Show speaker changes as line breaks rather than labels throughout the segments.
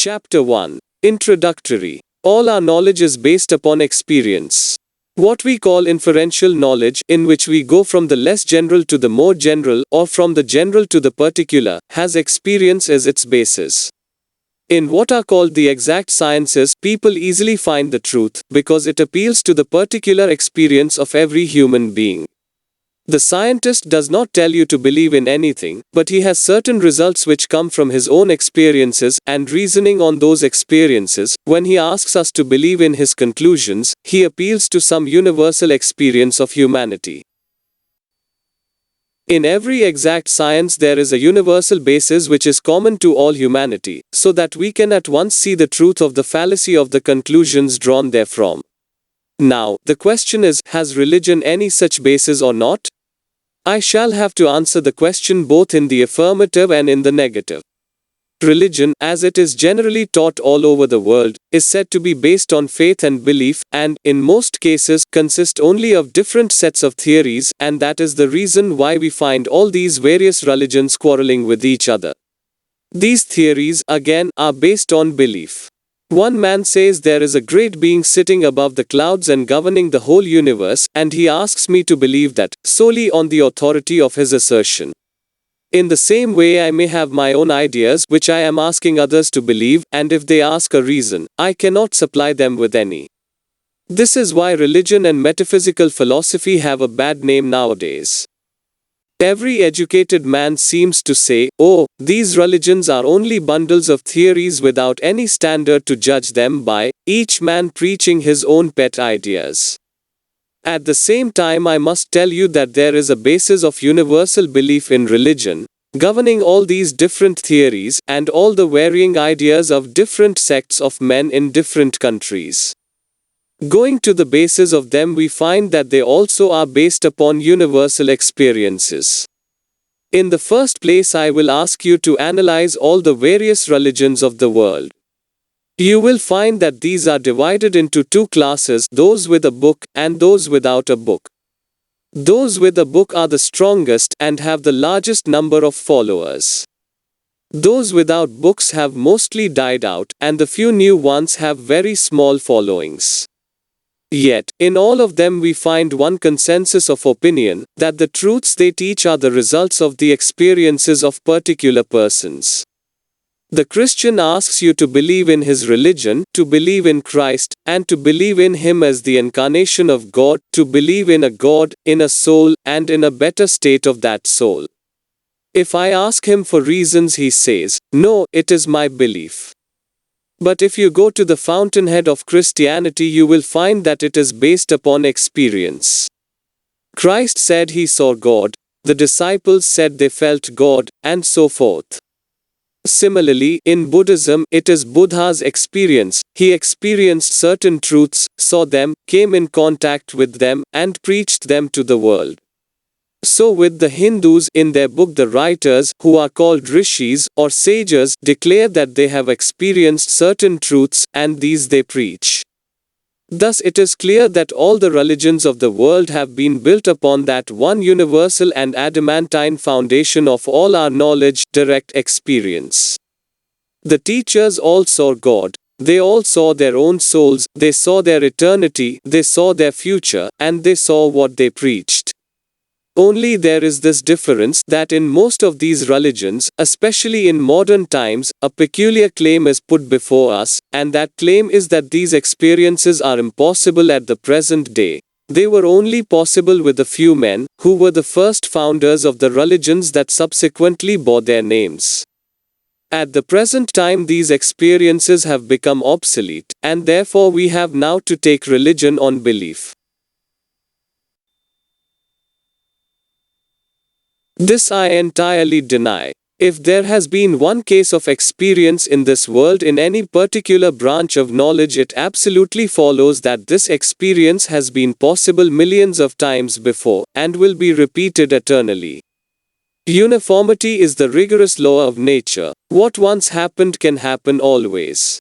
Chapter 1. Introductory. All our knowledge is based upon experience. What we call inferential knowledge, in which we go from the less general to the more general, or from the general to the particular, has experience as its basis. In what are called the exact sciences, people easily find the truth, because it appeals to the particular experience of every human being. The scientist does not tell you to believe in anything, but he has certain results which come from his own experiences, and reasoning on those experiences, when he asks us to believe in his conclusions, he appeals to some universal experience of humanity. In every exact science there is a universal basis which is common to all humanity, so that we can at once see the truth of the fallacy of the conclusions drawn therefrom. Now, the question is, has religion any such basis or not? I shall have to answer the question both in the affirmative and in the negative. Religion, as it is generally taught all over the world, is said to be based on faith and belief, and, in most cases, consist only of different sets of theories, and that is the reason why we find all these various religions quarreling with each other. These theories, again, are based on belief. One man says there is a great being sitting above the clouds and governing the whole universe, and he asks me to believe that, solely on the authority of his assertion. In the same way I may have my own ideas which I am asking others to believe, and if they ask a reason, I cannot supply them with any. This is why religion and metaphysical philosophy have a bad name nowadays. Every educated man seems to say, oh, these religions are only bundles of theories without any standard to judge them by, each man preaching his own pet ideas. At the same time I must tell you that there is a basis of universal belief in religion, governing all these different theories, and all the varying ideas of different sects of men in different countries. Going to the basis of them we find that they also are based upon universal experiences. In the first place I will ask you to analyze all the various religions of the world. You will find that these are divided into two classes, those with a book and those without a book. Those with a book are the strongest and have the largest number of followers. Those without books have mostly died out, and the few new ones have very small followings. Yet, in all of them we find one consensus of opinion, that the truths they teach are the results of the experiences of particular persons. The Christian asks you to believe in his religion, to believe in Christ, and to believe in him as the incarnation of God, to believe in a God, in a soul, and in a better state of that soul. If I ask him for reasons he says, no, it is my belief. But if you go to the fountainhead of Christianity you will find that it is based upon experience. Christ said he saw God, the disciples said they felt God, and so forth. Similarly, in Buddhism, it is Buddha's experience. He experienced certain truths, saw them, came in contact with them, and preached them to the world. So with the Hindus, in their book the writers, who are called rishis, or sages, declare that they have experienced certain truths, and these they preach. Thus it is clear that all the religions of the world have been built upon that one universal and adamantine foundation of all our knowledge, direct experience. The teachers all saw God. They all saw their own souls, they saw their eternity, they saw their future, and they saw what they preached. Only there is this difference, that in most of these religions, especially in modern times, a peculiar claim is put before us, and that claim is that these experiences are impossible at the present day. They were only possible with a few men, who were the first founders of the religions that subsequently bore their names. At the present time these experiences have become obsolete, and therefore we have now to take religion on belief. This I entirely deny. If there has been one case of experience in this world in any particular branch of knowledge, it absolutely follows that this experience has been possible millions of times before, and will be repeated eternally. Uniformity is the rigorous law of nature. What once happened can happen always.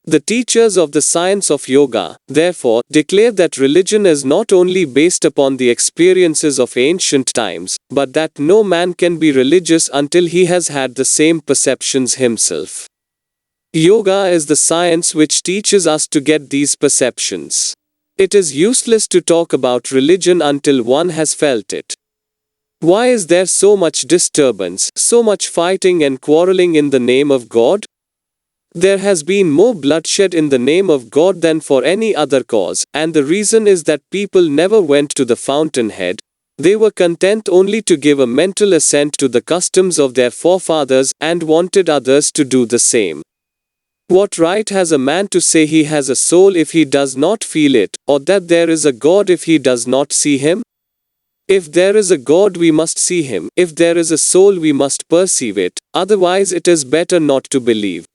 The teachers of the science of yoga, therefore, declare that religion is not only based upon the experiences of ancient times, but that no man can be religious until he has had the same perceptions himself. Yoga is the science which teaches us to get these perceptions. It is useless to talk about religion until one has felt it. Why is there so much disturbance, so much fighting and quarreling in the name of God? There has been more bloodshed in the name of God than for any other cause, and the reason is that people never went to the fountainhead. They were content only to give a mental assent to the customs of their forefathers and wanted others to do the same. What right has a man to say he has a soul if he does not feel it, or that there is a God if he does not see him? If there is a God we must see him, if there is a soul we must perceive it, otherwise it is better not to believe.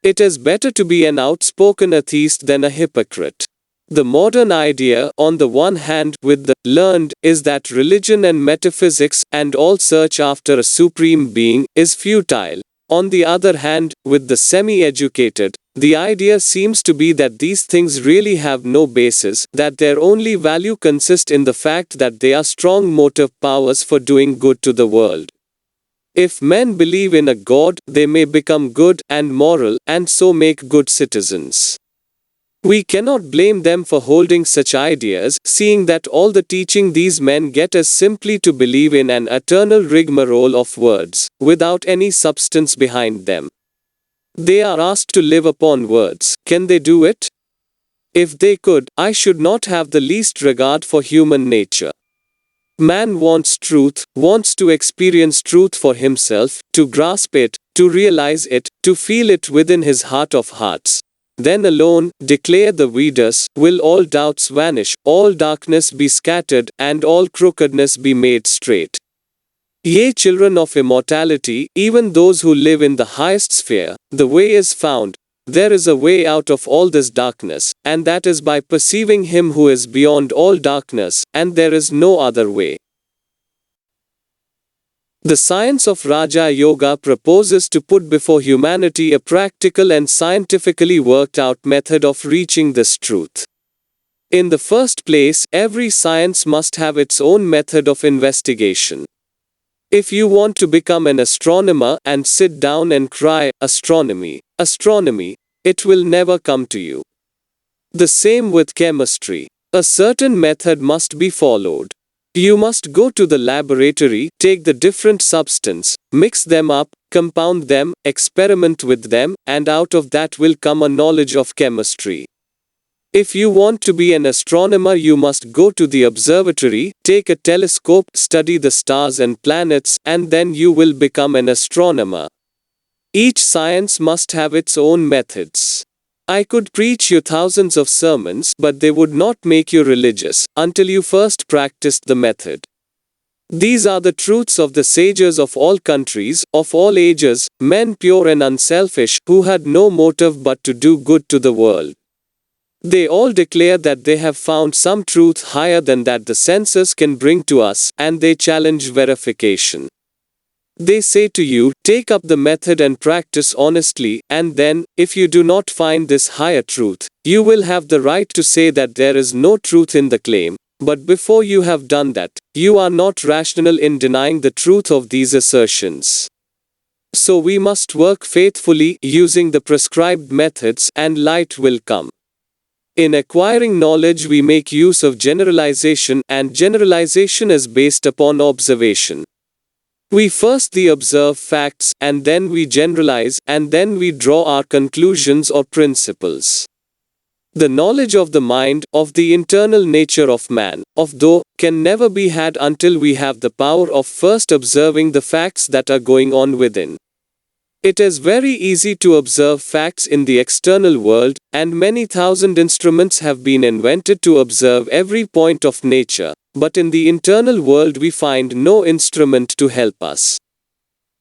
It is better to be an outspoken atheist than a hypocrite. The modern idea, on the one hand, with the learned, is that religion and metaphysics, and all search after a supreme being, is futile. On the other hand, with the semi-educated, the idea seems to be that these things really have no basis, that their only value consists in the fact that they are strong motive powers for doing good to the world. If men believe in a God, they may become good and moral, and so make good citizens. We cannot blame them for holding such ideas, seeing that all the teaching these men get is simply to believe in an eternal rigmarole of words, without any substance behind them. They are asked to live upon words. Can they do it? If they could, I should not have the least regard for human nature. Man wants truth, wants to experience truth for himself, to grasp it, to realize it, to feel it within his heart of hearts. Then alone, declare the Vedas, will all doubts vanish, all darkness be scattered, and all crookedness be made straight. Ye children of immortality, even those who live in the highest sphere, the way is found. There is a way out of all this darkness, and that is by perceiving Him who is beyond all darkness, and there is no other way. The science of Raja Yoga proposes to put before humanity a practical and scientifically worked out method of reaching this truth. In the first place, every science must have its own method of investigation. If you want to become an astronomer and sit down and cry, astronomy, astronomy, it will never come to you. The same with chemistry. A certain method must be followed. You must go to the laboratory, take the different substance, mix them up, compound them, experiment with them, and out of that will come a knowledge of chemistry. If you want to be an astronomer, you must go to the observatory, take a telescope, study the stars and planets, and then you will become an astronomer. Each science must have its own methods. I could preach you thousands of sermons, but they would not make you religious until you first practiced the method. These are the truths of the sages of all countries, of all ages, men pure and unselfish, who had no motive but to do good to the world. They all declare that they have found some truth higher than that the senses can bring to us, and they challenge verification. They say to you, take up the method and practice honestly, and then, if you do not find this higher truth, you will have the right to say that there is no truth in the claim. But before you have done that, you are not rational in denying the truth of these assertions. So we must work faithfully, using the prescribed methods, and light will come. In acquiring knowledge we make use of generalization, and generalization is based upon observation. We first observe facts, and then we generalize, and then we draw our conclusions or principles. The knowledge of the mind, of the internal nature of man, of though, can never be had until we have the power of first observing the facts that are going on within. It is very easy to observe facts in the external world, and many thousand instruments have been invented to observe every point of nature, but in the internal world we find no instrument to help us.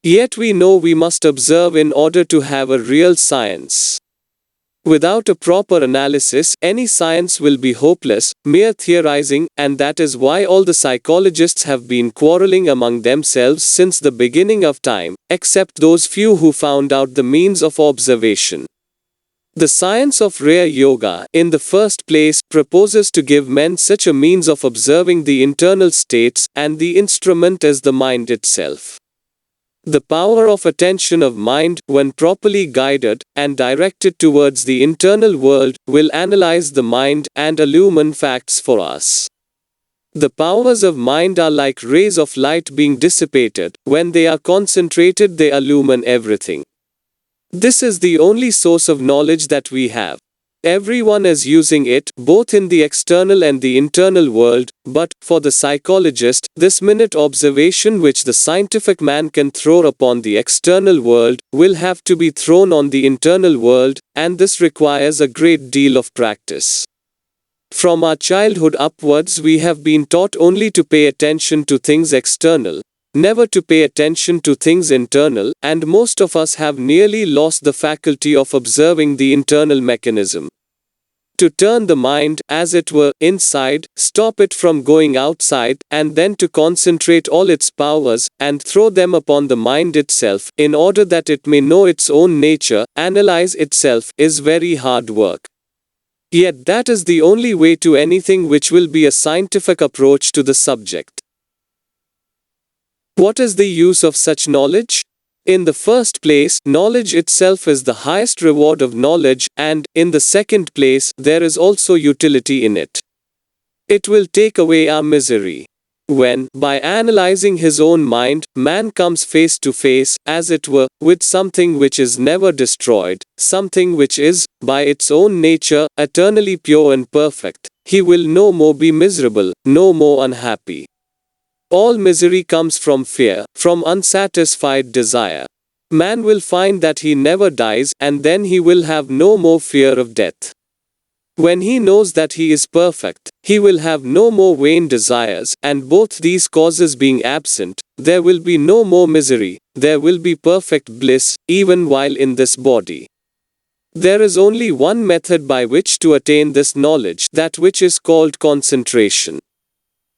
Yet we know we must observe in order to have a real science. Without a proper analysis, any science will be hopeless, mere theorizing, and that is why all the psychologists have been quarreling among themselves since the beginning of time, except those few who found out the means of observation. The science of Raja Yoga, in the first place, proposes to give men such a means of observing the internal states, and the instrument is the mind itself. The power of attention of mind, when properly guided and directed towards the internal world, will analyze the mind and illumine facts for us. The powers of mind are like rays of light being dissipated. When they are concentrated, they illumine everything. This is the only source of knowledge that we have. Everyone is using it, both in the external and the internal world, but, for the psychologist, this minute observation which the scientific man can throw upon the external world, will have to be thrown on the internal world, and this requires a great deal of practice. From our childhood upwards we have been taught only to pay attention to things external, never to pay attention to things internal, and most of us have nearly lost the faculty of observing the internal mechanism. To turn the mind, as it were, inside, stop it from going outside, and then to concentrate all its powers, and throw them upon the mind itself, in order that it may know its own nature, analyze itself, is very hard work. Yet that is the only way to anything which will be a scientific approach to the subject. What is the use of such knowledge? In the first place, knowledge itself is the highest reward of knowledge, and, in the second place, there is also utility in it. It will take away our misery. When, by analyzing his own mind, man comes face to face, as it were, with something which is never destroyed, something which is, by its own nature, eternally pure and perfect, he will no more be miserable, no more unhappy. All misery comes from fear, from unsatisfied desire. Man will find that he never dies, and then he will have no more fear of death. When he knows that he is perfect, he will have no more vain desires, and both these causes being absent, there will be no more misery, there will be perfect bliss, even while in this body. There is only one method by which to attain this knowledge, that which is called concentration.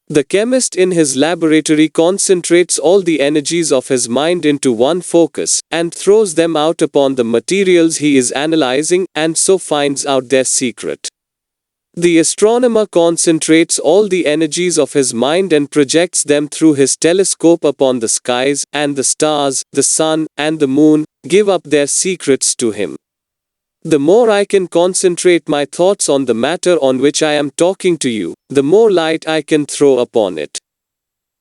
The chemist in his laboratory concentrates all the energies of his mind into one focus, and throws them out upon the materials he is analyzing, and so finds out their secret. The astronomer concentrates all the energies of his mind and projects them through his telescope upon the skies, and the stars, the sun, and the moon, give up their secrets to him. The more I can concentrate my thoughts on the matter on which I am talking to you, the more light I can throw upon it.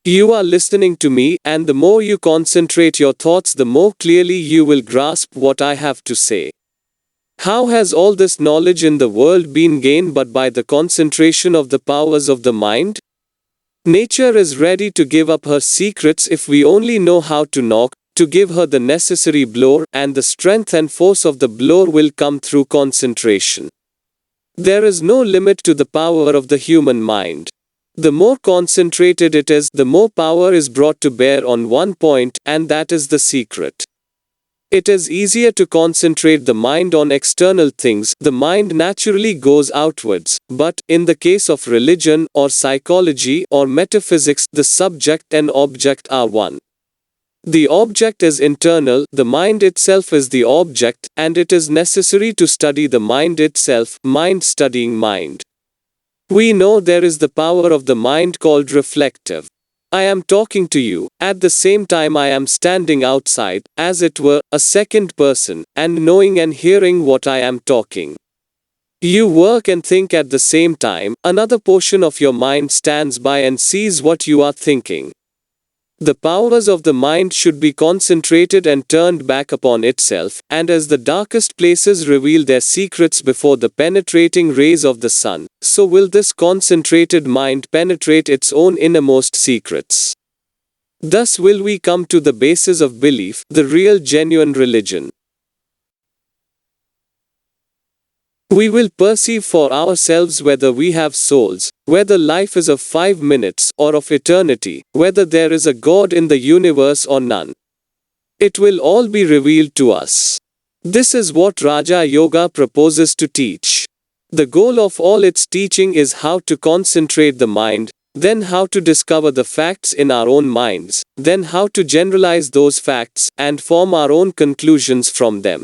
You are listening to me, and the more you concentrate your thoughts, the more clearly you will grasp what I have to say. How has all this knowledge in the world been gained but by the concentration of the powers of the mind? Nature is ready to give up her secrets if we only know how to knock, to give her the necessary blow, and the strength and force of the blow will come through concentration. There is no limit to the power of the human mind. The more concentrated it is, the more power is brought to bear on one point, and that is the secret. It is easier to concentrate the mind on external things, the mind naturally goes outwards, but, in the case of religion, or psychology, or metaphysics, the subject and object are one. The object is internal, the mind itself is the object, and it is necessary to study the mind itself, mind studying mind. We know there is the power of the mind called reflective. I am talking to you, at the same time I am standing outside, as it were, a second person, and knowing and hearing what I am talking. You work and think at the same time, another portion of your mind stands by and sees what you are thinking. The powers of the mind should be concentrated and turned back upon itself, and as the darkest places reveal their secrets before the penetrating rays of the sun, so will this concentrated mind penetrate its own innermost secrets. Thus will we come to the basis of belief, the real genuine religion. We will perceive for ourselves whether we have souls, whether life is of 5 minutes or of eternity, whether there is a God in the universe or none. It will all be revealed to us. This is what Raja Yoga proposes to teach. The goal of all its teaching is how to concentrate the mind, then how to discover the facts in our own minds, then how to generalize those facts and form our own conclusions from them.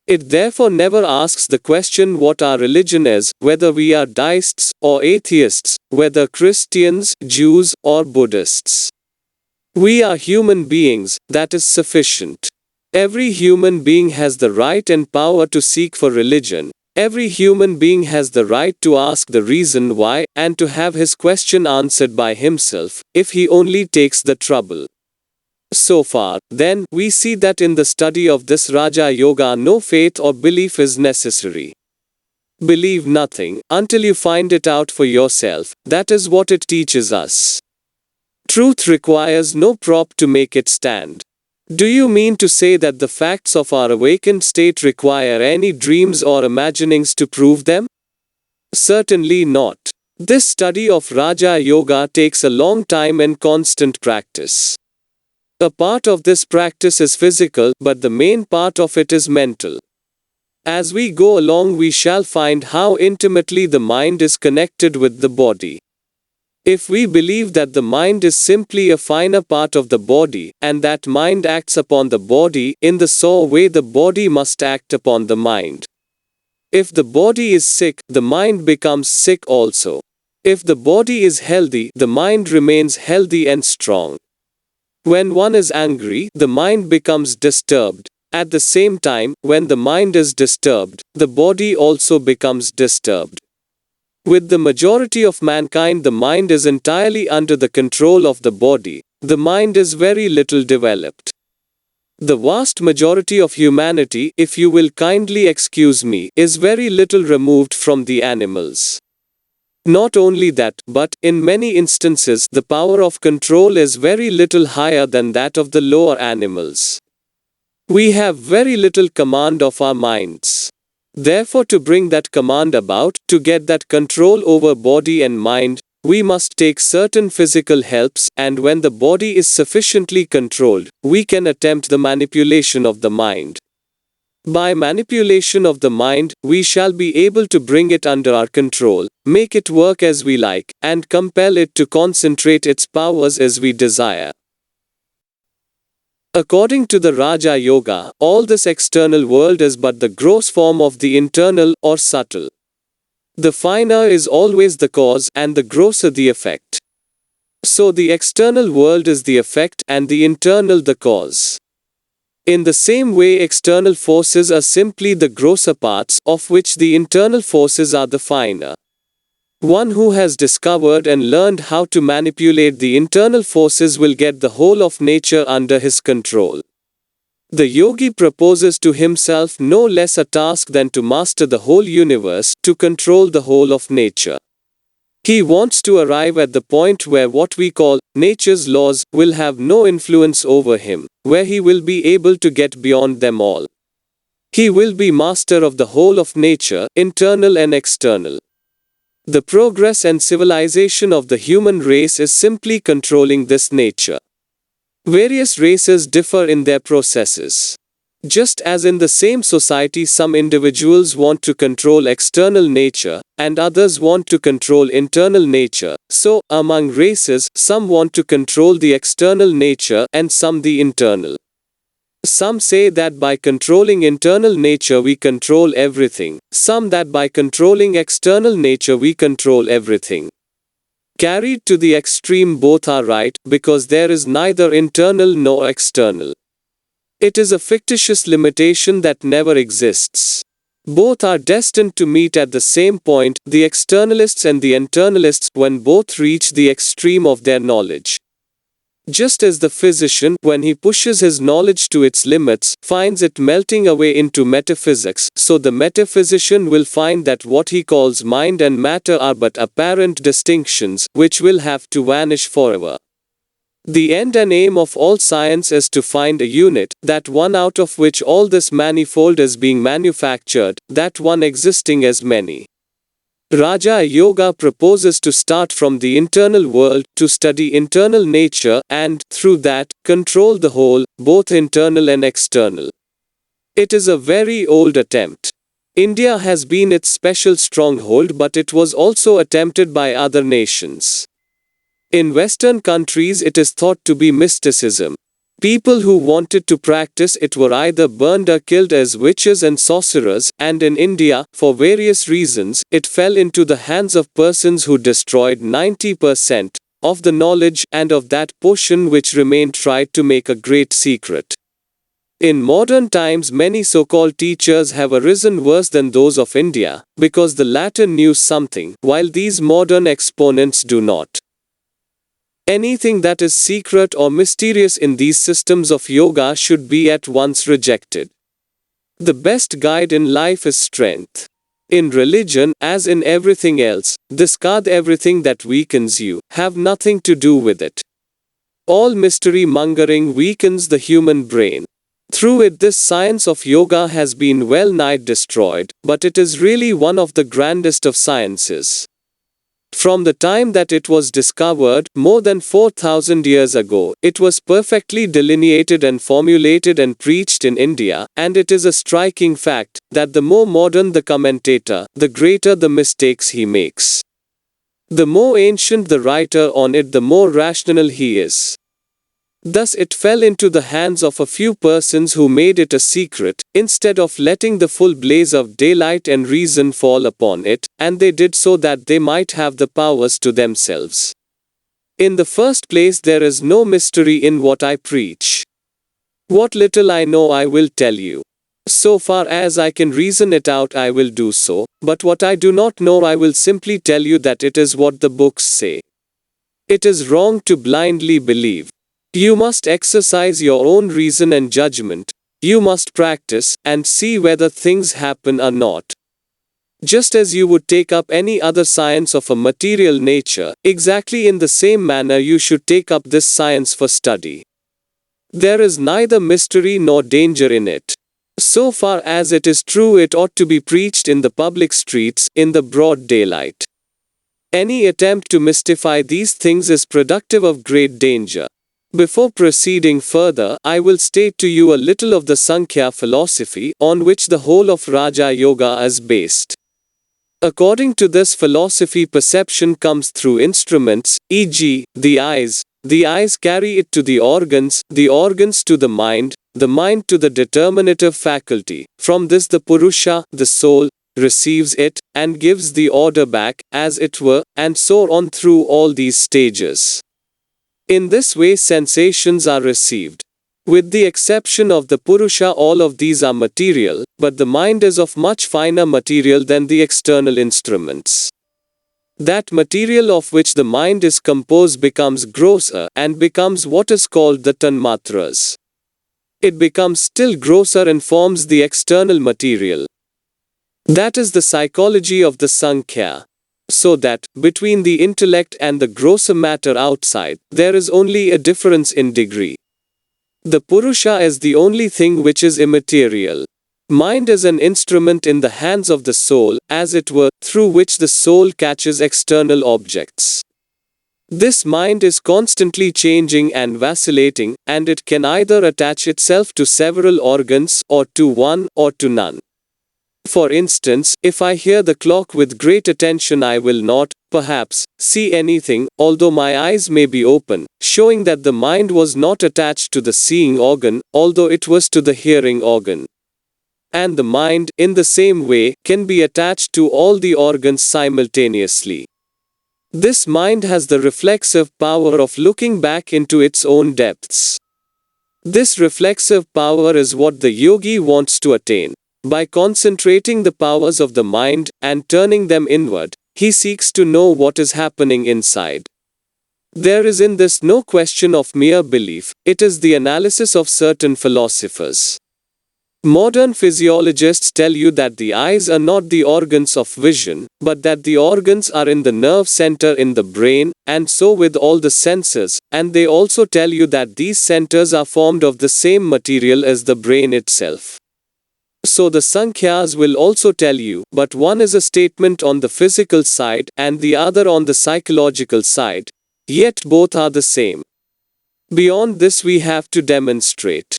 It therefore never asks the question what our religion is, whether we are deists or atheists, whether Christians, Jews, or Buddhists. We are human beings, that is sufficient. Every human being has the right and power to seek for religion. Every human being has the right to ask the reason why and to have his question answered by himself, if he only takes the trouble. So far, then, we see that in the study of this Raja Yoga no faith or belief is necessary. Believe nothing until you find it out for yourself, that is what it teaches us. Truth requires no prop to make it stand. Do you mean to say that the facts of our awakened state require any dreams or imaginings to prove them? Certainly not. This study of Raja Yoga takes a long time and constant practice. A part of this practice is physical, but the main part of it is mental. As we go along, we shall find how intimately the mind is connected with the body. If we believe that the mind is simply a finer part of the body, and that mind acts upon the body, in the same way the body must act upon the mind. If the body is sick, the mind becomes sick also. If the body is healthy, the mind remains healthy and strong. When one is angry, the mind becomes disturbed. At the same time, when the mind is disturbed, the body also becomes disturbed. With the majority of mankind, the mind is entirely under the control of the body. The mind is very little developed. The vast majority of humanity, if you will kindly excuse me, is very little removed from the animals. Not only that, but, in many instances, the power of control is very little higher than that of the lower animals. We have very little command of our minds. Therefore, to bring that command about, to get that control over body and mind, we must take certain physical helps, and when the body is sufficiently controlled, we can attempt the manipulation of the mind. By manipulation of the mind, we shall be able to bring it under our control, make it work as we like, and compel it to concentrate its powers as we desire. According to the Raja Yoga, all this external world is but the gross form of the internal, or subtle. The finer is always the cause, and the grosser the effect. So the external world is the effect, and the internal the cause. In the same way, external forces are simply the grosser parts, of which the internal forces are the finer. One who has discovered and learned how to manipulate the internal forces will get the whole of nature under his control. The yogi proposes to himself no less a task than to master the whole universe, to control the whole of nature. He wants to arrive at the point where what we call nature's laws will have no influence over him, where he will be able to get beyond them all. He will be master of the whole of nature, internal and external. The progress and civilization of the human race is simply controlling this nature. Various races differ in their processes. Just as in the same society some individuals want to control external nature, and others want to control internal nature, so, among races, some want to control the external nature and some the internal. Some say that by controlling internal nature we control everything, some that by controlling external nature we control everything. Carried to the extreme, both are right, because there is neither internal nor external. It is a fictitious limitation that never exists. Both are destined to meet at the same point, the externalists and the internalists, when both reach the extreme of their knowledge. Just as the physician, when he pushes his knowledge to its limits, finds it melting away into metaphysics, so the metaphysician will find that what he calls mind and matter are but apparent distinctions, which will have to vanish forever. The end and aim of all science is to find a unit, that one out of which all this manifold is being manufactured, that one existing as many. Raja Yoga proposes to start from the internal world, to study internal nature, and, through that, control the whole, both internal and external. It is a very old attempt. India has been its special stronghold, but it was also attempted by other nations. In Western countries it is thought to be mysticism. People who wanted to practice it were either burned or killed as witches and sorcerers, and in India, for various reasons, it fell into the hands of persons who destroyed 90%, of the knowledge, and of that portion which remained tried to make a great secret. In modern times, many so-called teachers have arisen worse than those of India, because the latter knew something, while these modern exponents do not. Anything that is secret or mysterious in these systems of yoga should be at once rejected. The best guide in life is strength. In religion, as in everything else, discard everything that weakens you, have nothing to do with it. All mystery mongering weakens the human brain. Through it, this science of yoga has been well nigh destroyed, but it is really one of the grandest of sciences. From the time that it was discovered, more than 4,000 years ago, it was perfectly delineated and formulated and preached in India, and it is a striking fact that the more modern the commentator, the greater the mistakes he makes. The more ancient the writer on it, the more rational he is. Thus it fell into the hands of a few persons who made it a secret, instead of letting the full blaze of daylight and reason fall upon it, and they did so that they might have the powers to themselves. In the first place, there is no mystery in what I preach. What little I know I will tell you. So far as I can reason it out I will do so, but what I do not know I will simply tell you that it is what the books say. It is wrong to blindly believe. You must exercise your own reason and judgment. You must practice and see whether things happen or not. Just as you would take up any other science of a material nature, exactly in the same manner you should take up this science for study. There is neither mystery nor danger in it. So far as it is true, it ought to be preached in the public streets, in the broad daylight. Any attempt to mystify these things is productive of great danger. Before proceeding further, I will state to you a little of the Sankhya philosophy, on which the whole of Raja Yoga is based. According to this philosophy, perception comes through instruments, e.g., the eyes. The eyes carry it to the organs to the mind to the determinative faculty. From this the Purusha, the soul, receives it, and gives the order back, as it were, and so on through all these stages. In this way sensations are received. With the exception of the Purusha, all of these are material, but the mind is of much finer material than the external instruments. That material of which the mind is composed becomes grosser and becomes what is called the tanmatras. It becomes still grosser and forms the external material. That is the psychology of the Sankhya. So that, between the intellect and the grosser matter outside, there is only a difference in degree. The Purusha is the only thing which is immaterial. Mind is an instrument in the hands of the soul, as it were, through which the soul catches external objects. This mind is constantly changing and vacillating, and it can either attach itself to several organs, or to one, or to none. For instance, if I hear the clock with great attention, I will not, perhaps, see anything, although my eyes may be open, showing that the mind was not attached to the seeing organ, although it was to the hearing organ. And the mind, in the same way, can be attached to all the organs simultaneously. This mind has the reflexive power of looking back into its own depths. This reflexive power is what the yogi wants to attain. By concentrating the powers of the mind and turning them inward, he seeks to know what is happening inside. There is in this no question of mere belief, it is the analysis of certain philosophers. Modern physiologists tell you that the eyes are not the organs of vision, but that the organs are in the nerve center in the brain, and so with all the senses, and they also tell you that these centers are formed of the same material as the brain itself. So the Sankhyas will also tell you, but one is a statement on the physical side and the other on the psychological side, yet both are the same. Beyond this we have to demonstrate.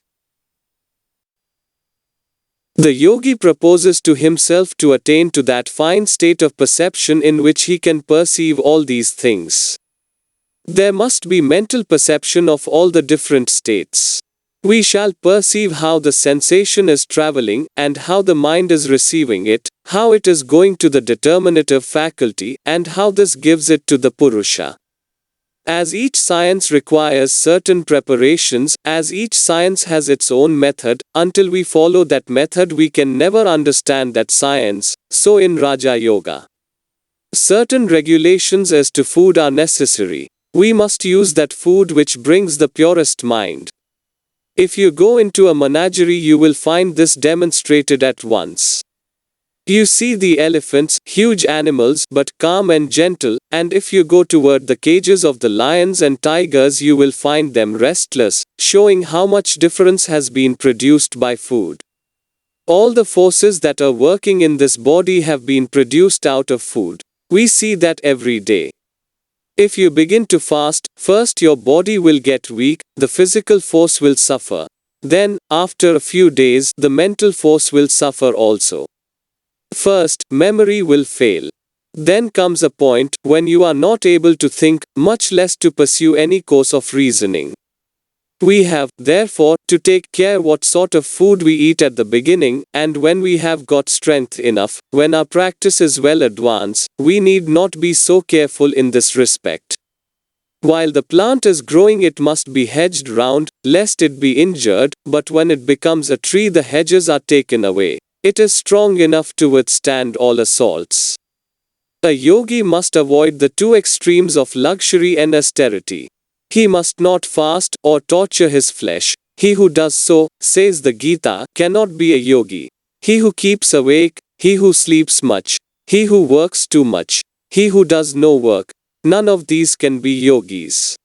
The yogi proposes to himself to attain to that fine state of perception in which he can perceive all these things. There must be mental perception of all the different states. We shall perceive how the sensation is traveling, and how the mind is receiving it, how it is going to the determinative faculty, and how this gives it to the Purusha. As each science requires certain preparations, as each science has its own method, until we follow that method we can never understand that science. So in Raja Yoga, certain regulations as to food are necessary. We must use that food which brings the purest mind. If you go into a menagerie you will find this demonstrated at once. You see the elephants, huge animals but calm and gentle, and if you go toward the cages of the lions and tigers you will find them restless, showing how much difference has been produced by food. All the forces that are working in this body have been produced out of food. We see that every day. If you begin to fast, first your body will get weak, the physical force will suffer. Then, after a few days, the mental force will suffer also. First, memory will fail. Then comes a point when you are not able to think, much less to pursue any course of reasoning. We have, therefore, to take care what sort of food we eat at the beginning, and when we have got strength enough, when our practice is well advanced, we need not be so careful in this respect. While the plant is growing it must be hedged round, lest it be injured, but when it becomes a tree the hedges are taken away. It is strong enough to withstand all assaults. A yogi must avoid the two extremes of luxury and austerity. He must not fast or torture his flesh. He who does so, says the Gita, cannot be a yogi. He who keeps awake, he who sleeps much, he who works too much, he who does no work, none of these can be yogis.